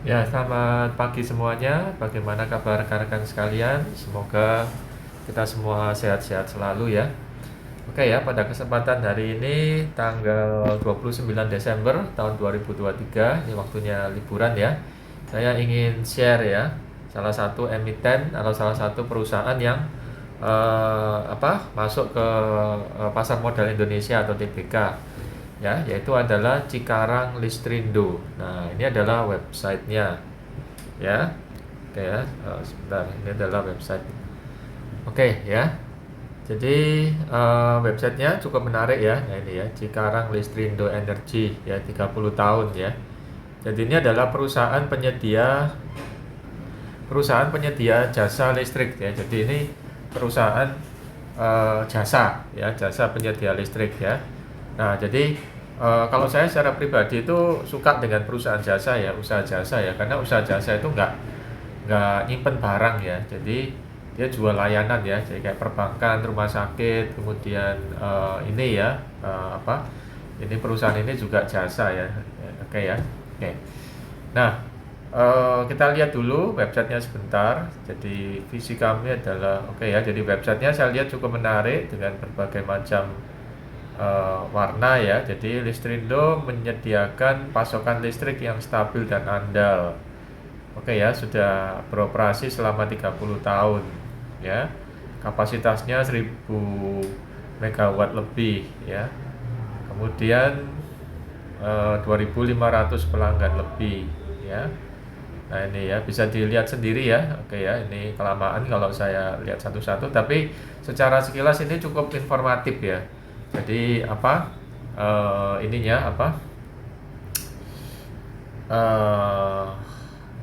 Ya, selamat pagi semuanya. Bagaimana kabar rekan-rekan sekalian? Semoga kita semua sehat-sehat selalu ya. Oke ya, pada kesempatan hari ini tanggal 29 Desember tahun 2023, ini waktunya liburan ya. Saya ingin share ya, salah satu emiten atau salah satu perusahaan yang masuk ke pasar modal Indonesia atau TBK ya, yaitu adalah Cikarang Listrindo. Nah, ini adalah websitenya ya. Oke ya, sebentar, ini adalah website. Oke ya, jadi websitenya cukup menarik ya. Nah ini ya, Cikarang Listrindo Energy ya, 30 tahun ya. Jadi ini adalah perusahaan penyedia jasa listrik ya. Jadi ini perusahaan jasa ya, jasa penyedia listrik ya. Nah, jadi kalau saya secara pribadi itu suka dengan perusahaan jasa ya, usaha jasa ya, karena usaha jasa itu nggak nyimpen barang ya, jadi dia jual layanan ya, jadi kayak perbankan, rumah sakit, kemudian ini ya, ini perusahaan ini juga jasa ya. Oke ya, oke. Nah, kita lihat dulu websitenya sebentar. Jadi visi kami adalah oke ya. Jadi websitenya saya lihat cukup menarik dengan berbagai macam warna ya. Jadi Listrindo menyediakan pasokan listrik yang stabil dan andal. Oke ya, sudah beroperasi selama 30 tahun ya. Kapasitasnya 1000 megawatt lebih ya. Kemudian 2.500 pelanggan lebih ya. Nah ini ya, bisa dilihat sendiri ya. Oke ya, ini kelamaan kalau saya lihat satu-satu, tapi secara sekilas ini cukup informatif ya. Jadi ininya apa? eh,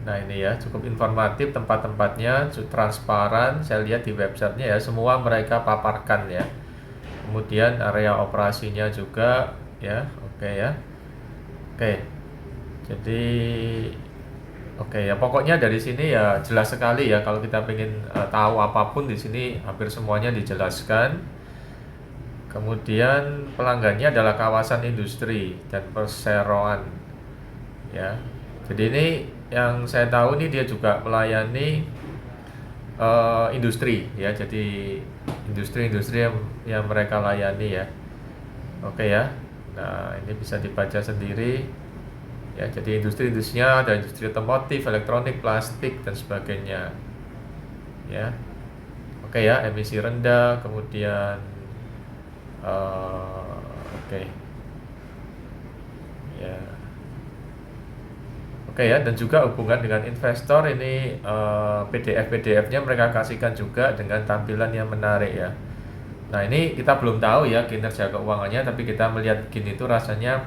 Nah ini ya, cukup informatif, tempat-tempatnya transparan. Saya lihat di websitenya ya, semua mereka paparkan ya. Kemudian area operasinya juga ya. Oke ya. Oke. Jadi oke ya, pokoknya dari sini ya jelas sekali ya, kalau kita pengen tahu apapun di sini hampir semuanya dijelaskan. Kemudian pelanggannya adalah kawasan industri dan perseroan ya. Jadi ini yang saya tahu nih, dia juga melayani industri ya. Jadi industri-industri yang mereka layani ya. Oke ya. Nah, ini bisa dibaca sendiri. Ya, jadi industri-industrinya ada industri otomotif, elektronik, plastik dan sebagainya. Ya. Oke ya, emisi rendah, kemudian oke. Ya. Oke ya, dan juga hubungan dengan investor ini, PDF-PDF-nya mereka kasihkan juga dengan tampilan yang menarik ya. Nah, ini kita belum tahu ya kinerja keuangannya, tapi kita melihat gini itu rasanya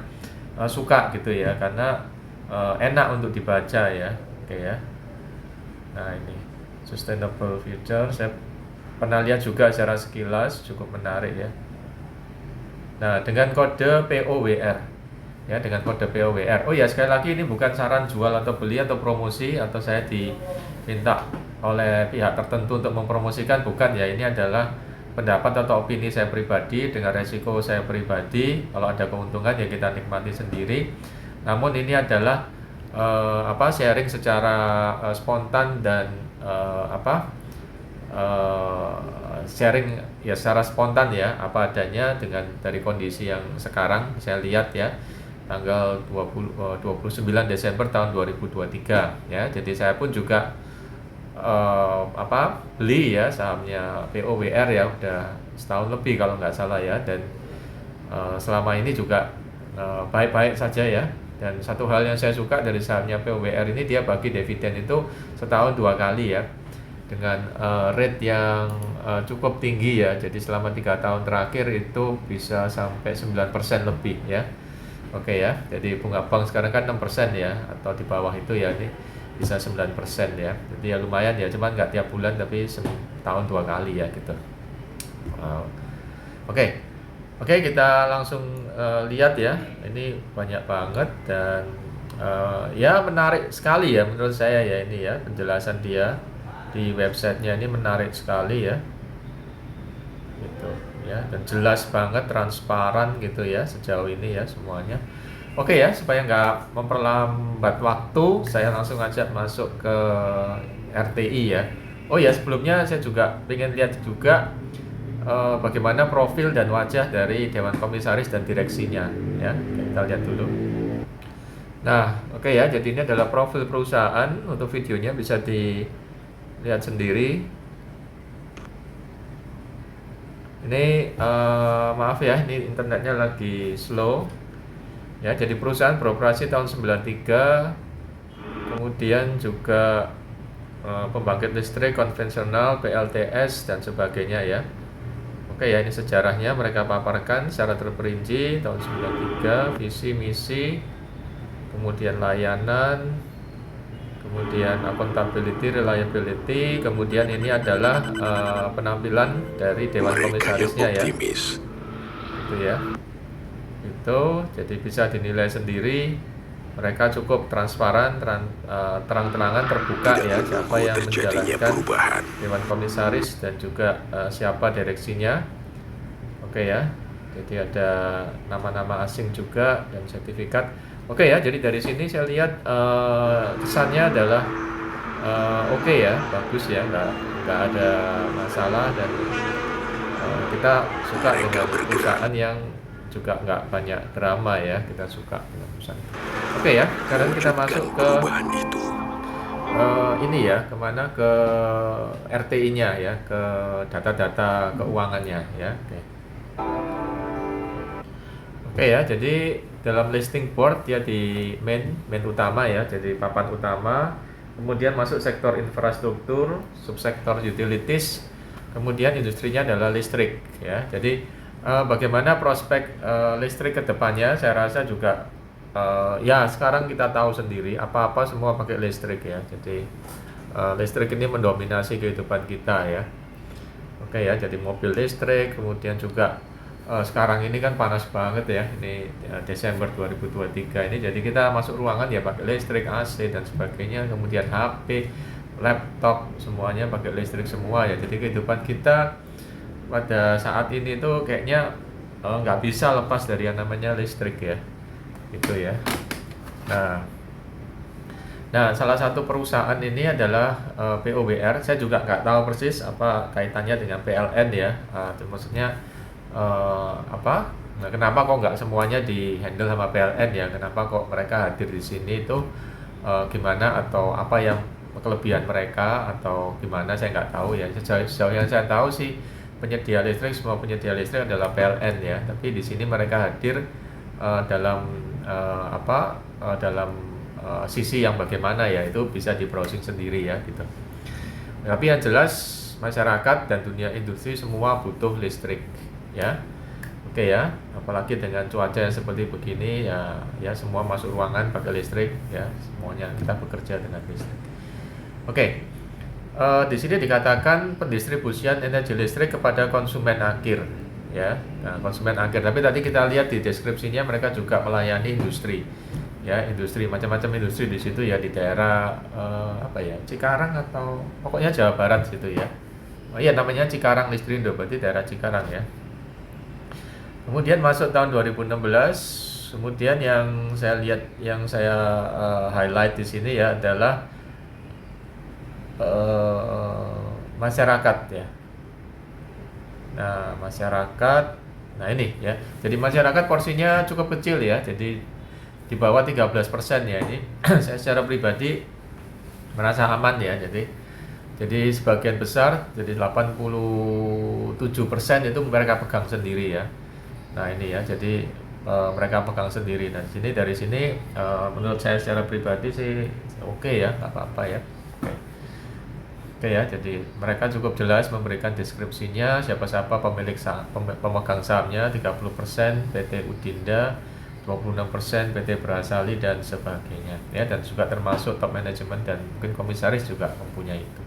suka gitu ya, karena enak untuk dibaca ya. Oke ya. Nah, ini Sustainable Future, saya pernah lihat juga secara sekilas, cukup menarik ya. Nah, dengan kode POWR ya, dengan kode POWR. Oh ya, sekali lagi ini bukan saran jual atau beli atau promosi, atau saya diminta oleh pihak tertentu untuk mempromosikan, bukan ya. Ini adalah pendapat atau opini saya pribadi dengan resiko saya pribadi. Kalau ada keuntungan ya kita nikmati sendiri. Namun ini adalah sharing secara spontan dan eh, sharing ya secara spontan ya, apa adanya dengan dari kondisi yang sekarang saya lihat ya, tanggal 29 Desember tahun 2023 ya. Jadi saya pun juga beli ya sahamnya POWR ya, udah setahun lebih kalau nggak salah ya. Dan selama ini juga baik-baik saja ya. Dan satu hal yang saya suka dari sahamnya POWR ini, dia bagi dividen itu setahun 2 kali ya, dengan rate yang cukup tinggi ya. Jadi selama 3 tahun terakhir itu bisa sampai 9% lebih ya. Oke ya, jadi bunga bank sekarang kan 6% ya, atau di bawah itu ya, ini bisa 9% ya. Jadi ya lumayan ya, cuman nggak tiap bulan tapi setahun 2 kali ya gitu. Wow. Oke, oke, kita langsung lihat ya. Ini banyak banget dan ya menarik sekali ya menurut saya ya, ini ya penjelasan dia di websitenya ini menarik sekali ya, gitu ya, dan jelas banget, transparan gitu ya sejauh ini ya semuanya. Oke ya, supaya nggak memperlambat waktu, saya langsung ajak masuk ke RTI ya. Oh ya, sebelumnya saya juga ingin lihat juga bagaimana profil dan wajah dari Dewan Komisaris dan direksinya ya. Kita lihat dulu. Nah, oke ya, jadi ini adalah profil perusahaan. Untuk videonya bisa dilihat sendiri. Ini maaf ya, ini internetnya lagi slow. Ya, jadi perusahaan beroperasi tahun 93, kemudian juga pembangkit listrik konvensional, PLTS dan sebagainya ya. Oke ya, ini sejarahnya mereka paparkan secara terperinci tahun 93, visi misi, kemudian layanan, kemudian accountability, reliability, kemudian ini adalah penampilan dari Dewan Komisarisnya ya. Itu ya. Itu jadi bisa dinilai sendiri, mereka cukup transparan, terang-terangan, terbuka ya, siapa yang menjalankan Dewan Komisaris dan juga siapa direksinya. Oke ya, jadi ada nama-nama asing juga dan sertifikat. Oke ya, jadi dari sini saya lihat kesannya adalah oke ya, bagus ya, nggak ada masalah dan kita suka dengan perusahaan yang juga nggak banyak drama ya, kita suka dengan perusahaan. Oke ya, sekarang kita masuk ke ini ya, kemana, ke RTI-nya ya, ke data-data keuangannya ya. Oke ya, jadi dalam listing board ya di main utama ya, jadi papan utama, kemudian masuk sektor infrastruktur, subsektor utilities, kemudian industrinya adalah listrik ya. Jadi bagaimana prospek listrik ke depannya, saya rasa juga ya sekarang kita tahu sendiri apa-apa semua pakai listrik ya. Jadi listrik ini mendominasi kehidupan kita ya. Oke ya, jadi mobil listrik, kemudian juga sekarang ini kan panas banget ya, ini Desember 2023 ini, jadi kita masuk ruangan ya pakai listrik, AC dan sebagainya, kemudian HP, laptop, semuanya pakai listrik semua ya. Jadi kehidupan kita pada saat ini tuh kayaknya nggak bisa lepas dari yang namanya listrik ya, gitu ya. Nah, salah satu perusahaan ini adalah POWR. Saya juga nggak tahu persis apa kaitannya dengan PLN ya. Maksudnya apa? Nah, kenapa kok nggak semuanya di handle sama PLN ya? Kenapa kok mereka hadir di sini itu gimana, atau apa yang kelebihan mereka atau gimana, saya nggak tahu ya. Sejauh yang saya tahu sih penyedia listrik, semua penyedia listrik adalah PLN ya. Tapi di sini mereka hadir dalam dalam sisi yang bagaimana ya, itu bisa di browsing sendiri ya gitu. Tapi yang jelas masyarakat dan dunia industri semua butuh listrik ya. Oke ya, apalagi dengan cuaca yang seperti begini ya semua masuk ruangan pakai listrik ya, semuanya kita bekerja dengan listrik. Oke. Di sini dikatakan pendistribusian energi listrik kepada konsumen akhir ya. Nah, konsumen akhir, tapi tadi kita lihat di deskripsinya mereka juga melayani industri ya, industri macam-macam industri di situ ya, di daerah Cikarang atau pokoknya Jawa Barat situ ya. Oh iya, namanya Cikarang Listrindo, berarti daerah Cikarang ya. Kemudian masuk tahun 2016, kemudian yang saya lihat, yang saya highlight di sini ya adalah masyarakat ya. Nah, masyarakat, nah ini ya. Jadi masyarakat porsinya cukup kecil ya. Jadi di bawah 13% ya ini. Saya secara pribadi merasa aman ya. Jadi sebagian besar, jadi 87% itu mereka pegang sendiri ya. Nah ini ya, jadi mereka pegang sendiri. Nah dari sini menurut saya secara pribadi sih oke ya, nggak apa-apa ya. Oke ya, jadi mereka cukup jelas memberikan deskripsinya, siapa-siapa pemilik saham, pemegang sahamnya, 30% PT Udinda, 26% PT Brasali dan sebagainya ya, dan juga termasuk top manajemen dan mungkin komisaris juga mempunyai itu.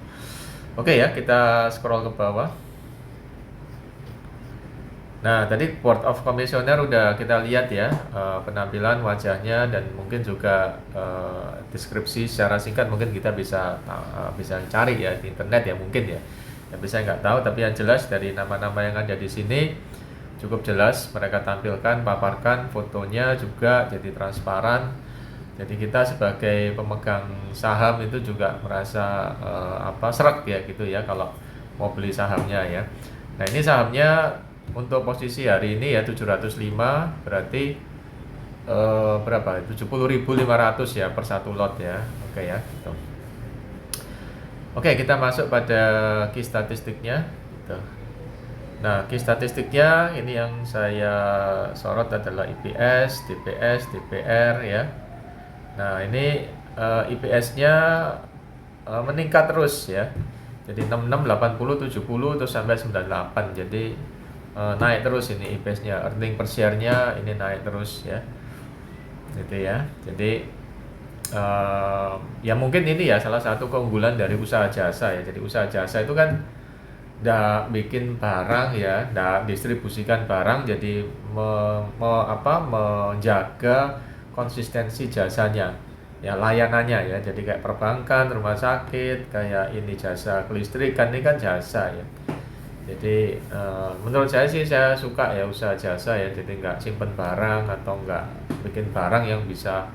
Oke ya, kita scroll ke bawah. Nah, tadi Board of Commissioner udah kita lihat ya, penampilan wajahnya dan mungkin juga deskripsi secara singkat, mungkin kita bisa cari ya di internet ya mungkin ya. Tapi saya nggak tahu, tapi yang jelas dari nama-nama yang ada di sini cukup jelas mereka tampilkan, paparkan fotonya juga jadi transparan. Jadi kita sebagai pemegang saham itu juga merasa sreg ya gitu ya kalau mau beli sahamnya ya. Nah, ini sahamnya untuk posisi hari ini ya 705, berarti berapa? 70.500 ya per satu lot ya. Oke ya, gitu. Oke, kita masuk pada key statistiknya gitu. Nah, key statistiknya ini yang saya sorot adalah EPS, DPS, DPR ya. Nah, ini IPS-nya meningkat terus ya. Jadi 66, 80, 70 terus sampai 98. Jadi naik terus ini IPS-nya. Earning per share-nya ini naik terus ya. Gitu ya. Jadi ya mungkin ini ya salah satu keunggulan dari usaha jasa ya. Jadi usaha jasa itu kan nggak bikin barang ya, nggak distribusikan barang, jadi menjaga konsistensi jasanya ya, layanannya ya. Jadi kayak perbankan, rumah sakit, kayak ini jasa kelistrikan, ini kan jasa ya. Jadi menurut saya sih saya suka ya usaha jasa ya. Jadi nggak simpen barang atau nggak bikin barang yang bisa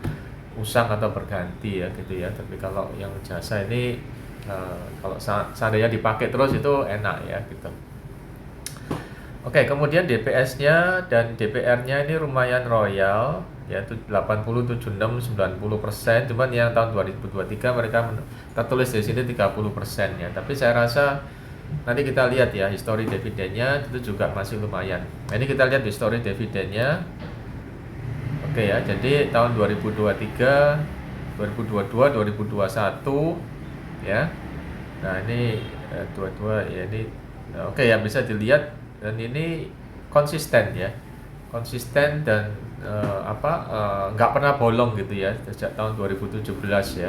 usang atau berganti ya gitu ya. Tapi kalau yang jasa ini kalau seandainya dipakai terus itu enak ya gitu. Oke, kemudian DPS-nya dan DPR-nya ini lumayan royal ya, 80, 76, 90%. Cuman yang tahun 2023 mereka tertulis di sini 30% ya. Tapi saya rasa nanti kita lihat ya histori dividennya itu juga masih lumayan. Nah, ini kita lihat histori dividennya. Oke ya, jadi tahun 2023, 2022, 2021 ya. Nah, ini 22 ya, ini oke ya, bisa dilihat. Dan ini konsisten ya, konsisten dan nggak pernah bolong gitu ya sejak tahun 2017 ya.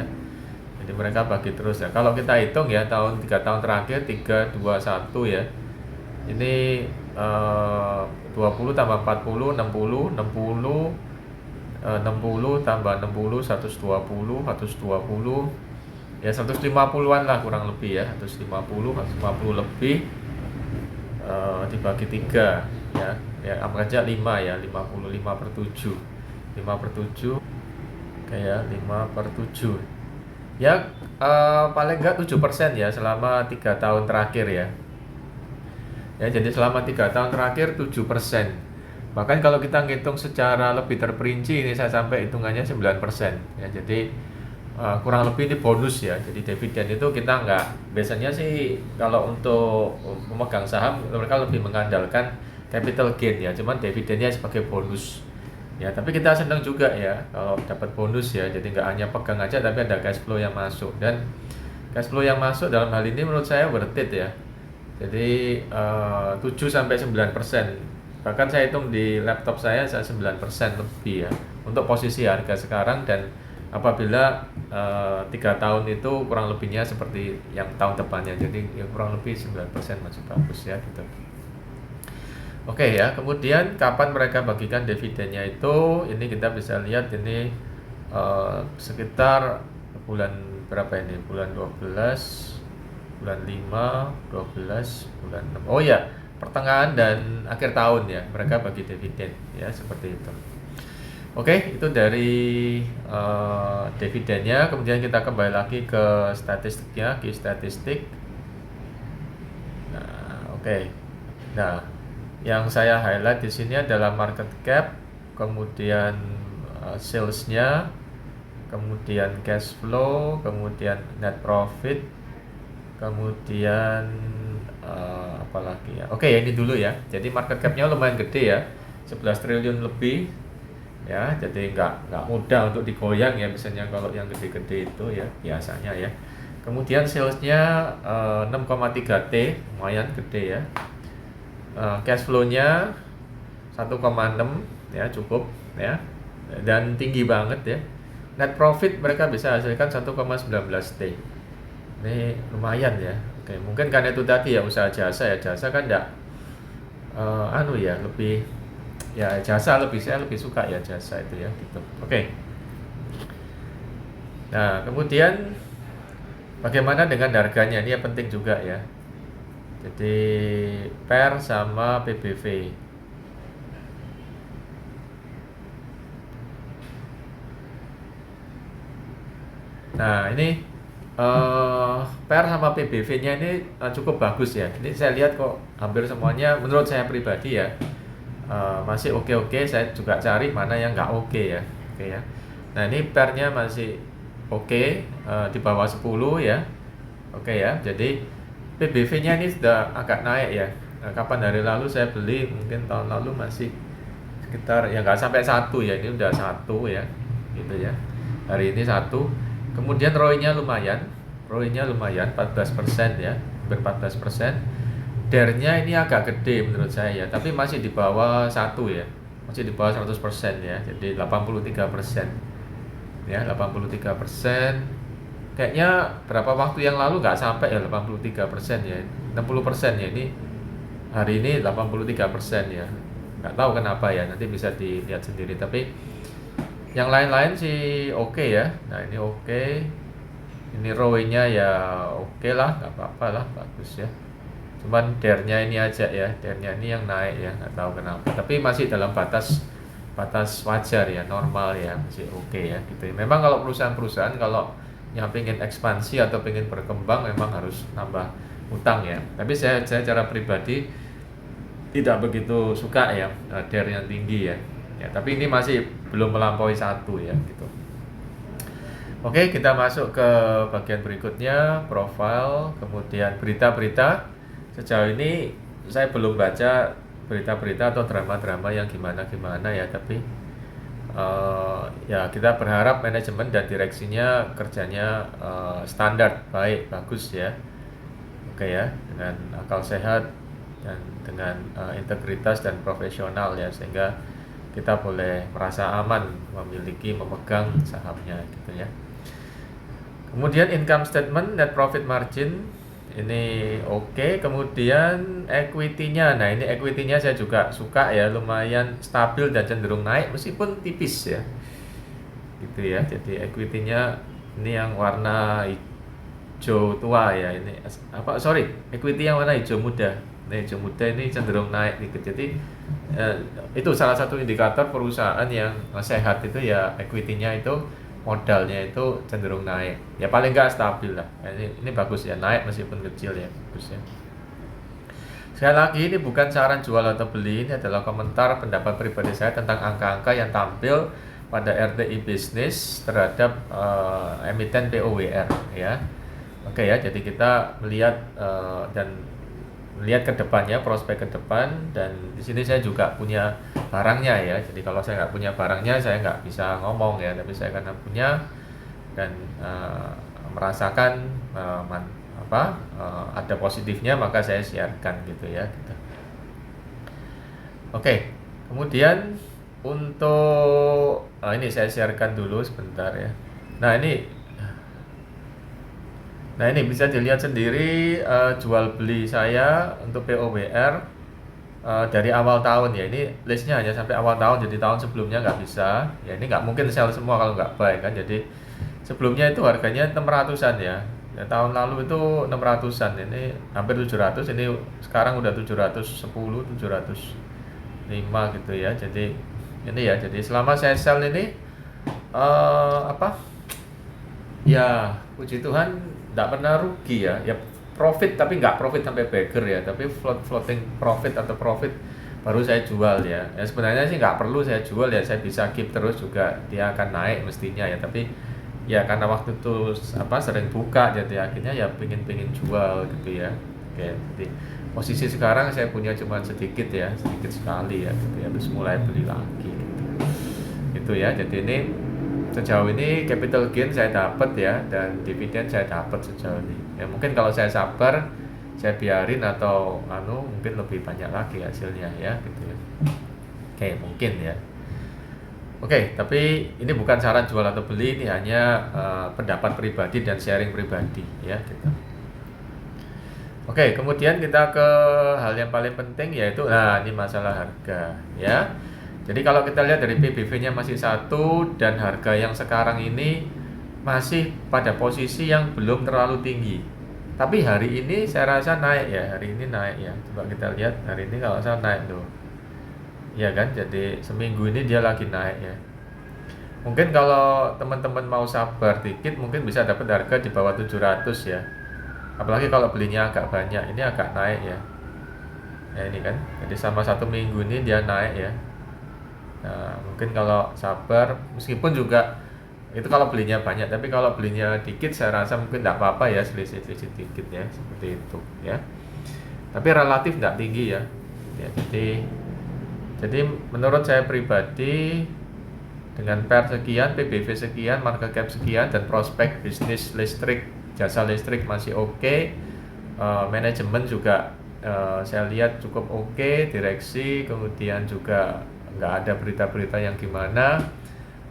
Jadi mereka bagi terus ya. Kalau kita hitung ya 3 tahun terakhir 3, 2, 1 ya. Ini 20 tambah 40 60, 60 tambah 60 120, 120 ya, 150-an lah kurang lebih ya, 150 lebih dibagi 3 ya, anggap aja 5 ya, 55/7, 5/7 kayak 5/7 ya, paling enggak 7% ya selama 3 tahun terakhir ya. Ya, jadi selama 3 tahun terakhir 7%. Bahkan kalau kita ngitung secara lebih terperinci ini saya sampai hitungannya 9% ya. Jadi kurang lebih ini bonus ya. Jadi dividen itu kita biasanya sih kalau untuk memegang saham mereka lebih mengandalkan capital gain ya, cuman dividennya sebagai bonus ya. Tapi kita senang juga ya kalau dapat bonus ya, jadi nggak hanya pegang aja tapi ada cash flow yang masuk. Dan cash flow yang masuk dalam hal ini menurut saya worth it ya. Jadi 7-9%, bahkan saya hitung di laptop saya 9% lebih ya untuk posisi harga sekarang. Dan apabila 3 tahun itu kurang lebihnya seperti yang tahun depannya, jadi ya kurang lebih 9% masih bagus ya gitu. Oke ya, kemudian kapan mereka bagikan dividennya itu, ini kita bisa lihat ini sekitar bulan berapa ini, bulan 12, bulan 5, 12, bulan 6, oh ya pertengahan dan akhir tahun ya mereka bagi dividen ya, seperti itu. Oke, itu dari dividennya. Kemudian kita kembali lagi ke statistiknya, key statistik. Nah, oke. Nah, yang saya highlight di sini adalah market cap, kemudian salesnya, kemudian cash flow, kemudian net profit, kemudian apa lagi ya? Oke, ini dulu ya. Jadi market capnya lumayan gede ya, 11 triliun lebih. Ya, jadi nggak mudah untuk digoyang ya biasanya kalau yang gede-gede itu ya, biasanya ya. Kemudian salesnya 6,3 T, lumayan gede ya. Cash flow-nya 1,6 ya, cukup ya, dan tinggi banget ya. Net profit mereka bisa hasilkan 1,19 T, ini lumayan ya. Oke, mungkin karena itu tadi ya usaha jasa ya, jasa kan enggak lebih ya, jasa saya lebih suka ya jasa itu ya gitu. Oke. Nah, kemudian bagaimana dengan harganya, ini yang penting juga ya. Jadi PER sama PBV Nah, ini PR sama PBV-nya ini cukup bagus ya. Ini saya lihat kok hampir semuanya menurut saya pribadi ya masih oke-oke. Saya juga cari mana yang nggak oke ya. Oke ya. Nah, ini PR-nya masih oke, di bawah 10 ya. Oke ya. Jadi PBV-nya ini sudah agak naik ya. Nah, kapan hari lalu saya beli, mungkin tahun lalu masih sekitar ya nggak sampai 1 ya. Ini udah 1 ya. Gitu ya. Hari ini 1. Kemudian ROI-nya lumayan 14% ya, hampir 14%. DER-nya ini agak gede menurut saya ya, tapi masih di bawah 1 ya, masih di bawah 100% ya, jadi 83% ya, 83%. Kayaknya berapa waktu yang lalu nggak sampai ya 83% ya, 60% ya, ini hari ini 83% ya, nggak tahu kenapa ya, nanti bisa dilihat sendiri. Tapi yang lain-lain sih oke ya. Nah, ini oke. Ini ROI-nya ya oke lah, nggak apa-apa lah, bagus ya. Cuman DER-nya ini aja ya, DER-nya ini yang naik ya, nggak tahu kenapa. Tapi masih dalam batas wajar ya, normal ya, masih oke ya gitu. Memang kalau perusahaan-perusahaan kalau yang pengen ekspansi atau pengen berkembang memang harus nambah utang ya. Tapi saya secara pribadi tidak begitu suka ya DER yang tinggi ya. Ya, tapi ini masih belum melampaui 1 ya gitu. Oke, kita masuk ke bagian berikutnya, profile, kemudian berita-berita. Sejauh ini saya belum baca berita-berita atau drama-drama yang gimana-gimana ya, tapi ya kita berharap manajemen dan direksinya kerjanya standar, baik, bagus ya. Oke ya, dengan akal sehat dan dengan integritas dan profesional ya, sehingga kita boleh merasa aman memegang sahamnya gitu ya. Kemudian income statement, net profit margin ini oke. Kemudian equity-nya, nah ini equity-nya saya juga suka ya, lumayan stabil dan cenderung naik meskipun tipis ya, gitu ya. Jadi equity-nya ini yang warna hijau tua ya, ini equity yang warna hijau muda. Nah, hijau muda ini cenderung naik dikit. Jadi itu salah satu indikator perusahaan yang sehat itu ya, equity-nya itu, modalnya itu cenderung naik. Ya paling nggak stabil lah. Ini bagus ya, naik meskipun kecil ya, bagus ya. Sekali lagi ini bukan saran jual atau beli, ini adalah komentar pendapat pribadi saya tentang angka-angka yang tampil pada RTI Bisnis terhadap emiten POWR ya. Oke ya, jadi kita melihat dan melihat ke depannya, prospek ke depan, dan di sini saya juga punya barangnya ya. Jadi kalau saya nggak punya barangnya, saya nggak bisa ngomong ya, tapi saya karena punya dan merasakan ada positifnya, maka saya siarkan gitu ya. Gitu. Oke, kemudian untuk ini saya siarkan dulu sebentar ya. Nah ini bisa dilihat sendiri jual beli saya untuk POWR dari awal tahun ya. Ini listnya hanya sampai awal tahun, jadi tahun sebelumnya nggak bisa ya. Ini nggak mungkin sell semua kalau nggak buy kan. Jadi sebelumnya itu harganya 600-an ya. Tahun lalu itu 600-an, ini hampir 700, ini sekarang udah 710, 705 gitu ya. Jadi ini ya, jadi selama saya sell ini ya puji Tuhan nggak pernah rugi ya. Ya profit, tapi nggak profit sampai beggar ya, tapi floating profit atau profit baru saya jual ya. Ya sebenarnya sih nggak perlu saya jual ya, saya bisa keep terus juga, dia akan naik mestinya ya. Tapi ya karena waktu itu sering buka, jadi akhirnya ya pingin jual gitu ya. Oke, jadi posisi sekarang saya punya cuma sedikit ya, sedikit sekali ya gitu ya, terus mulai beli lagi gitu ya. Jadi ini sejauh ini capital gain saya dapat ya, dan dividen saya dapat sejauh ini ya. Mungkin kalau saya sabar, saya biarin atau mungkin lebih banyak lagi hasilnya ya gitu ya. Oke, mungkin ya. Oke, tapi ini bukan saran jual atau beli, ini hanya pendapat pribadi dan sharing pribadi ya gitu. Oke, kemudian kita ke hal yang paling penting, yaitu ini masalah harga ya. Jadi kalau kita lihat dari PBV-nya masih 1 dan harga yang sekarang ini masih pada posisi yang belum terlalu tinggi. Tapi hari ini saya rasa naik ya, hari ini naik ya. Coba kita lihat hari ini kalau saya naik tuh. Ya kan, jadi seminggu ini dia lagi naik ya. Mungkin kalau teman-teman mau sabar dikit mungkin bisa dapat harga di bawah 700 ya. Apalagi kalau belinya agak banyak, ini agak naik ya. Ya ini kan, jadi sama 1 minggu ini dia naik ya. Nah, mungkin kalau sabar, meskipun juga itu kalau belinya banyak, tapi kalau belinya dikit saya rasa mungkin tidak apa-apa ya, selisih-selisih dikit ya, seperti itu ya. Tapi relatif tidak tinggi ya. Ya, jadi menurut saya pribadi dengan PER sekian, PBV sekian, market cap sekian, dan prospek bisnis listrik, jasa listrik masih oke, manajemen juga saya lihat cukup oke, direksi, kemudian juga nggak ada berita-berita yang gimana,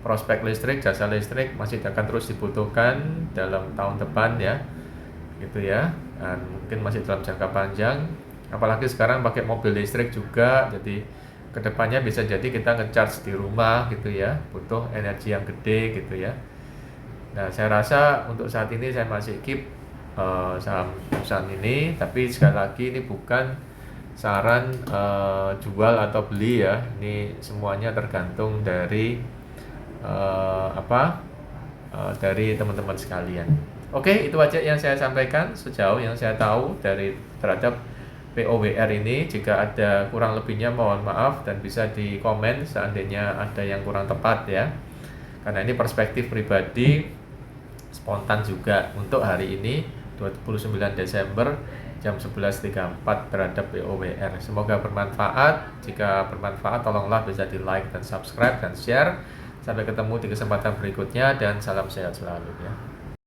prospek listrik, jasa listrik masih akan terus dibutuhkan dalam tahun depan ya, gitu ya, dan mungkin masih dalam jangka panjang, apalagi sekarang pakai mobil listrik juga, jadi kedepannya bisa jadi kita ngecharge di rumah gitu ya, butuh energi yang gede gitu ya. Nah saya rasa untuk saat ini saya masih keep saham perusahaan ini, tapi sekali lagi ini bukan saran jual atau beli ya, ini semuanya tergantung dari dari teman-teman sekalian. Oke, itu aja yang saya sampaikan sejauh yang saya tahu dari terhadap POWR ini. Jika ada kurang lebihnya mohon maaf dan bisa di komen seandainya ada yang kurang tepat ya. Karena ini perspektif pribadi spontan juga untuk hari ini 29 Desember jam 11.34 terhadap POWR. Semoga bermanfaat. Jika bermanfaat tolonglah bisa di like dan subscribe dan share. Sampai ketemu di kesempatan berikutnya dan salam sehat selalu ya.